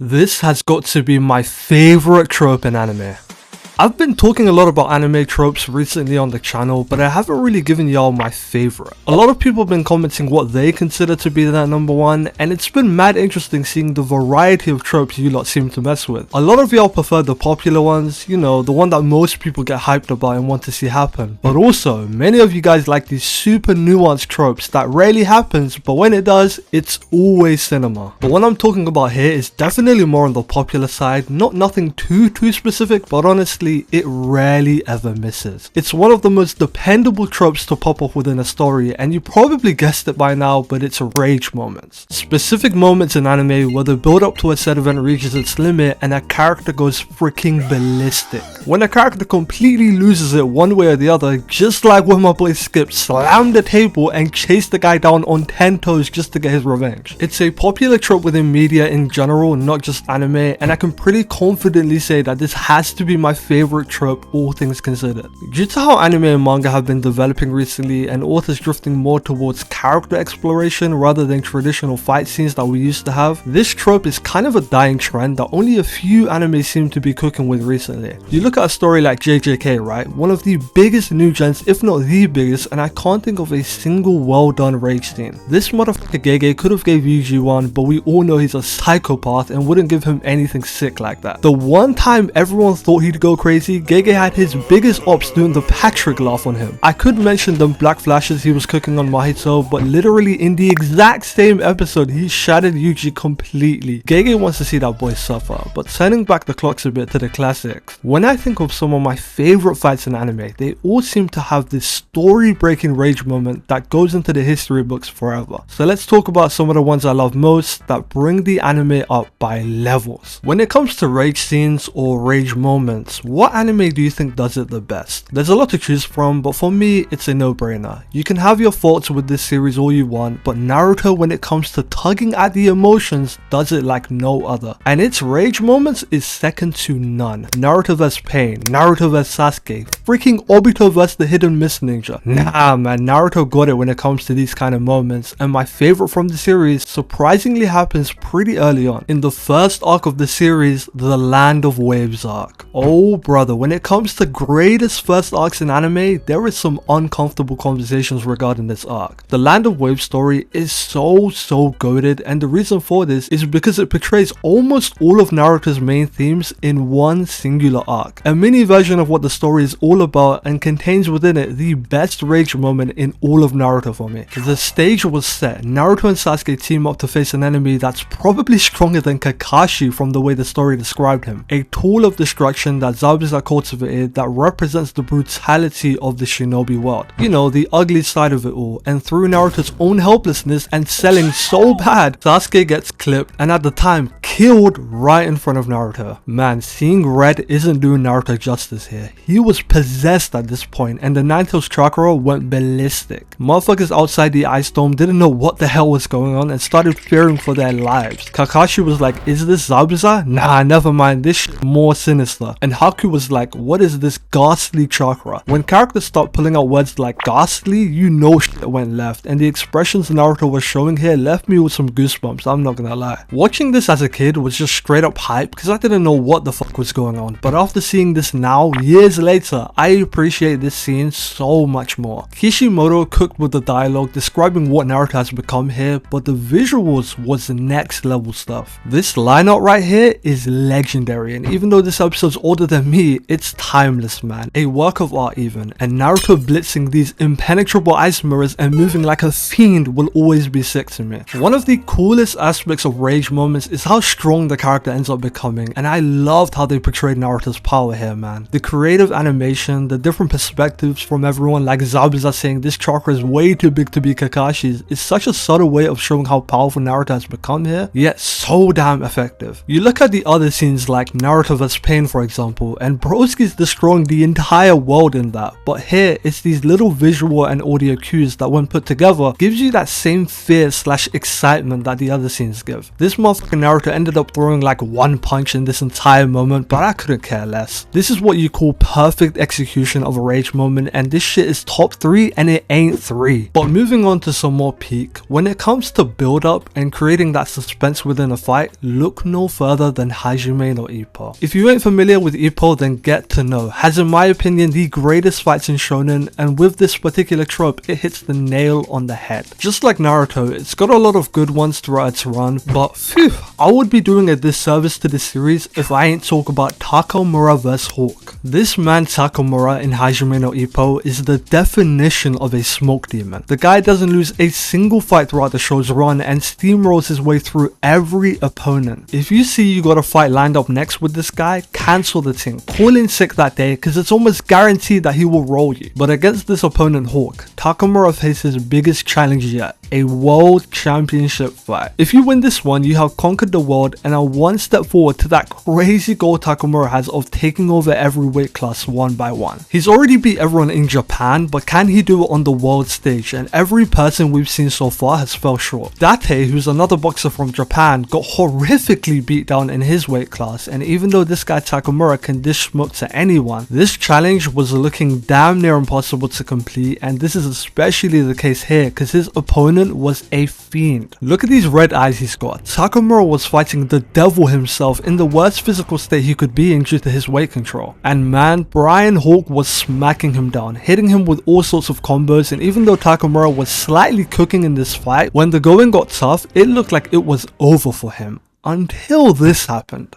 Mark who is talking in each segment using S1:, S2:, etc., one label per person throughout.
S1: This has got to be my favorite trope in anime. I've been talking a lot about anime tropes recently on the channel, but I haven't really given y'all my favorite. A lot of people have been commenting what they consider to be their number one, and it's been mad interesting seeing the variety of tropes you lot seem to mess with. A lot of y'all prefer the popular ones, you know, the one that most people get hyped about and want to see happen. But also, many of you guys like these super nuanced tropes that rarely happens, but when it does, it's always cinema. But what I'm talking about here is definitely more on the popular side, nothing too specific, but honestly, it rarely ever misses. It's one of the most dependable tropes to pop up within a story, and you probably guessed it by now, but it's rage moments. Specific moments in anime where the build up to a set event reaches its limit and a character goes freaking ballistic. When a character completely loses it one way or the other, just like when my boy Skip slammed the table and chased the guy down on 10 toes just to get his revenge. It's a popular trope within media in general, not just anime, and I can pretty confidently say that this has to be my favorite trope, all things considered. Due to how anime and manga have been developing recently and authors drifting more towards character exploration rather than traditional fight scenes that we used to have, this trope is kind of a dying trend that only a few anime seem to be cooking with recently. You look at a story like JJK, right? One of the biggest new gens, if not the biggest, and I can't think of a single well done rage scene. This motherfucker Gege could have gave Yuji one, but we all know he's a psychopath and wouldn't give him anything sick like that. The one time everyone thought he'd go crazy, Gege had his biggest ops doing the Patrick laugh on him. I could mention them black flashes he was cooking on Mahito, but literally in the exact same episode he shattered Yuji completely. Gege wants to see that boy suffer. But turning back the clocks a bit to the classics, when I think of some of my favorite fights in anime, they all seem to have this story-breaking rage moment that goes into the history books forever. So let's talk about some of the ones I love most that bring the anime up by levels. When it comes to rage scenes or rage moments, what anime do you think does it the best? There's a lot to choose from, but for me, it's a no-brainer. You can have your faults with this series all you want, but Naruto, when it comes to tugging at the emotions, does it like no other. And its rage moments is second to none. Naruto vs Pain, Naruto vs Sasuke, freaking Obito vs the Hidden Mist Ninja. Nah man, Naruto got it when it comes to these kind of moments, and my favorite from the series surprisingly happens pretty early on. In the first arc of the series, the Land of Waves arc. Oh brother, when it comes to greatest first arcs in anime, there is some uncomfortable conversations regarding this arc. The Land of Waves story is so goated, and the reason for this is because it portrays almost all of Naruto's main themes in one singular arc. A mini version of what the story is all about, and contains within it the best rage moment in all of Naruto for me. The stage was set. Naruto and Sasuke team up to face an enemy that's probably stronger than Kakashi from the way the story described him. A tool of destruction that Zabuza cultivated that represents the brutality of the shinobi world. You know, the ugly side of it all. And through Naruto's own helplessness and selling so bad, Sasuke gets clipped and at the time killed right in front of Naruto. Man, seeing red isn't doing Naruto justice here. He was possessed at this point and the Nine-Tails chakra went ballistic. Motherfuckers outside the ice dome didn't know what the hell was going on and started fearing for their lives. Kakashi was like, is this Zabuza? Nah, never mind, this shit more sinister. And Haku was like, what is this ghastly chakra? When characters start pulling out words like ghastly, you know shit went left, and the expressions Naruto was showing here left me with some goosebumps, I'm not gonna lie. Watching this as a kid was just straight up hype because I didn't know what the fuck was going on, but after seeing this now, years later, I appreciate this scene so much more. Kishimoto cooked with the dialogue describing what Naruto has become here, but the visuals was next level stuff. This lineup right here is legendary, and even though this episode's older than me, it's timeless, man. A work of art even, and Naruto blitzing these impenetrable ice mirrors and moving like a fiend will always be sick to me. One of the coolest aspects of rage moments is how strong the character ends up becoming, and I loved how they portrayed Naruto's power here, man. The creative animation, the different perspectives from everyone, like Zabuza saying this chakra is way too big to be Kakashi's, is such a subtle way of showing how powerful Naruto has become here, yet so damn effective. You look at the other scenes like Naruto vs Pain for example, and Broski's destroying the entire world in that, but here it's these little visual and audio cues that when put together gives you that same fear / excitement that the other scenes give. This motherfucking Naruto ended up throwing like one punch in this entire moment, but I couldn't care less. This is what you call perfect execution of a rage moment, and this shit is top 3 and it ain't 3. But moving on to some more peak, when it comes to build up and creating that suspense within a fight, look no further than Hajime or Ippo. If you ain't familiar with Ippo, then get to know. Has in my opinion the greatest fights in shonen, and with this particular trope it hits the nail on the head. Just like Naruto, it's got a lot of good ones throughout its run, but phew, I would be doing a disservice to this series if I ain't talk about Takamura vs Hawk. This man Takamura in Hajime no Ippo is the definition of a smoke demon. The guy doesn't lose a single fight throughout the show's run and steamrolls his way through every opponent. If you see you got a fight lined up next with this guy, cancel the thing. Call in sick that day because it's almost guaranteed that he will roll you. But against this opponent Hawk, Takamura faces his biggest challenge yet, a world championship fight. If you win this one, you have conquered the world and are one step forward to that crazy goal Takamura has of taking over every weight class one by one. He's already beat everyone in Japan, but can he do it on the world stage? And every person we've seen so far has fell short. Date, who's another boxer from Japan, got horrifically beat down in his weight class, and even though this guy Takamura can dish smoke to anyone, this challenge was looking damn near impossible to complete, and this is especially the case here because his opponent was a fiend. Look at these red eyes he's got. Takamura was fighting the devil himself in the worst physical state he could be in due to his weight control. And man, Brian Hawk was smacking him down, hitting him with all sorts of combos, and even though Takamura was slightly cooking in this fight, when the going got tough, it looked like it was over for him. Until this happened.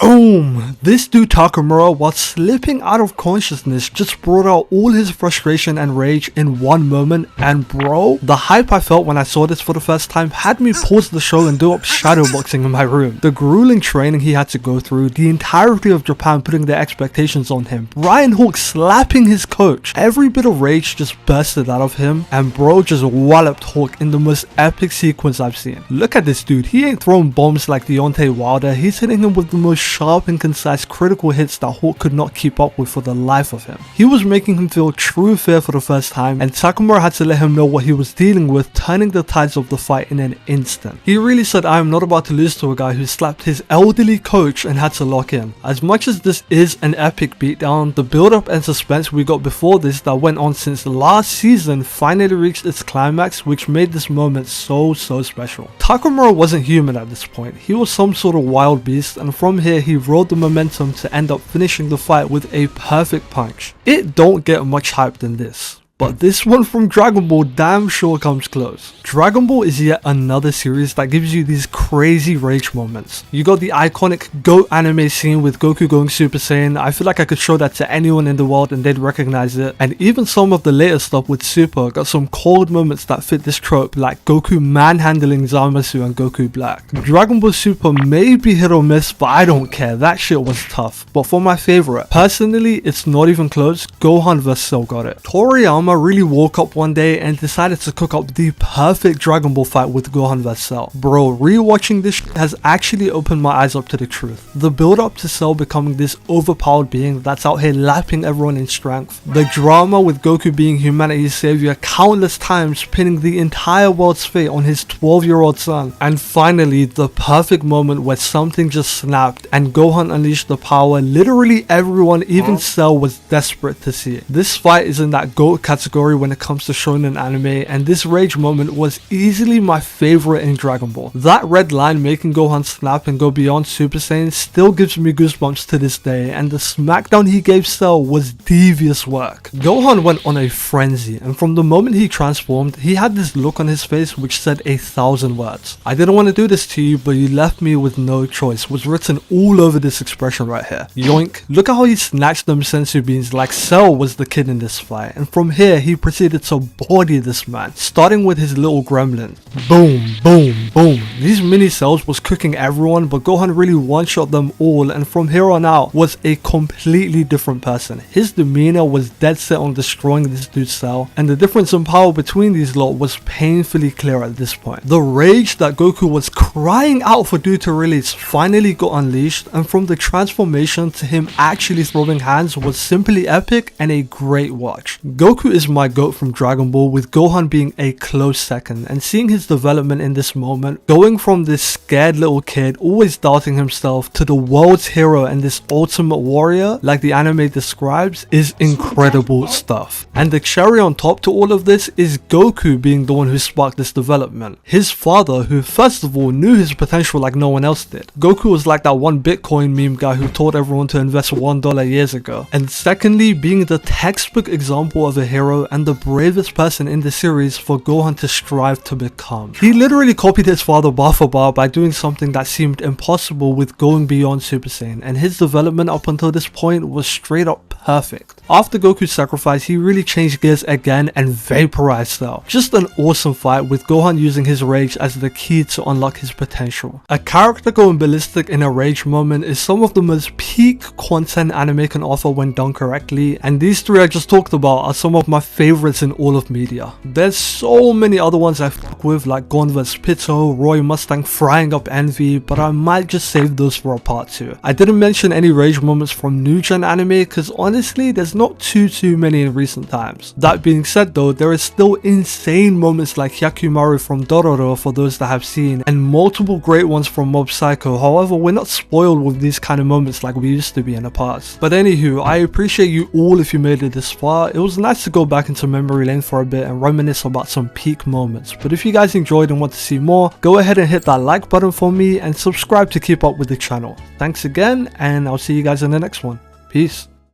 S1: Boom! This dude Takamura, while slipping out of consciousness, just brought out all his frustration and rage in one moment, and bro, the hype I felt when I saw this for the first time had me pause the show and do up shadowboxing in my room. The grueling training he had to go through, the entirety of Japan putting their expectations on him, Brian Hawk slapping his coach, every bit of rage just bursted out of him, and bro just walloped Hawk in the most epic sequence I've seen. Look at this dude, he ain't throwing bombs like Deontay Wilder, he's hitting him with the most sharp and concise critical hits that Hawk could not keep up with for the life of him. He was making him feel true fear for the first time, and Takamura had to let him know what he was dealing with, turning the tides of the fight in an instant. He really said, I am not about to lose to a guy who slapped his elderly coach and had to lock in. As much as this is an epic beatdown, the build up and suspense we got before this that went on since last season finally reached its climax, which made this moment so special. Takamura wasn't human at this point, he was some sort of wild beast, and from here he rode the momentum to end up finishing the fight with a perfect punch. It don't get much hype than this. But this one from Dragon Ball damn sure comes close. Dragon Ball is yet another series that gives you these crazy rage moments. You got the iconic GOAT anime scene with Goku going Super Saiyan. I feel like I could show that to anyone in the world and they'd recognize it. And even some of the later stuff with Super got some cold moments that fit this trope, like Goku manhandling Zamasu and Goku Black. Dragon Ball Super may be hit or miss, but I don't care, that shit was tough. But for my favorite, personally it's not even close, Gohan vs Cell got it. Toriyama really woke up one day and decided to cook up the perfect Dragon Ball fight with Gohan vs Cell. Bro, rewatching this has actually opened my eyes up to the truth. The build up to Cell becoming this overpowered being that's out here lapping everyone in strength. The drama with Goku being humanity's savior countless times, pinning the entire world's fate on his 12-year-old son. And finally, the perfect moment where something just snapped and Gohan unleashed the power literally everyone, even Cell, was desperate to see. This fight is in that GOAT category when it comes to shonen anime, and this rage moment was easily my favorite in Dragon Ball. That red line making Gohan snap and go beyond Super Saiyan still gives me goosebumps to this day, and the smackdown he gave Cell was devious work. Gohan went on a frenzy, and from the moment he transformed, he had this look on his face which said 1,000 words. I didn't want to do this to you, but you left me with no choice was written all over this expression right here. Yoink. Look at how he snatched them senzu beans like Cell was the kid in this fight, and from here he proceeded to body this man, starting with his little gremlins. Boom, boom, boom. These mini cells was cooking everyone, but Gohan really one-shot them all, and from here on out was a completely different person. His demeanor was dead set on destroying this dude's cell, and the difference in power between these lot was painfully clear at this point. The rage that Goku was crying out for dude to release finally got unleashed, and from the transformation to him actually throwing hands was simply epic and a great watch. Goku is my GOAT from Dragon Ball, with Gohan being a close second, and seeing his development in this moment, going from this scared little kid always doubting himself to the world's hero and this ultimate warrior like the anime describes, is incredible stuff. And the cherry on top to all of this is Goku being the one who sparked this development. His father, who first of all knew his potential like no one else did. Goku was like that one Bitcoin meme guy who told everyone to invest $1 years ago. And secondly, being the textbook example of a hero and the bravest person in the series for Gohan to strive to become. He literally copied his father bar for bar by doing something that seemed impossible with going beyond Super Saiyan, and his development up until this point was straight up perfect. After Goku's sacrifice, he really changed gears again and vaporized Cell. Just an awesome fight with Gohan using his rage as the key to unlock his potential. A character going ballistic in a rage moment is some of the most peak content anime can offer when done correctly, and these three I just talked about are some of my favorites in all of media. There's so many other ones I fuck with, like Gon vs Pitto, Roy Mustang frying up Envy, but I might just save those for a part 2. I didn't mention any rage moments from new gen anime because honestly there's not too many in recent times. That being said though, there is still insane moments like Hyakumaru from Dororo for those that have seen, and multiple great ones from Mob Psycho. However, we're not spoiled with these kind of moments like we used to be in the past. But anywho, I appreciate you all if you made it this far. It was nice to go back into memory lane for a bit and reminisce about some peak moments. But if you guys enjoyed and want to see more, go ahead and hit that like button for me and subscribe to keep up with the channel. Thanks again, and I'll see you guys in the next one. Peace.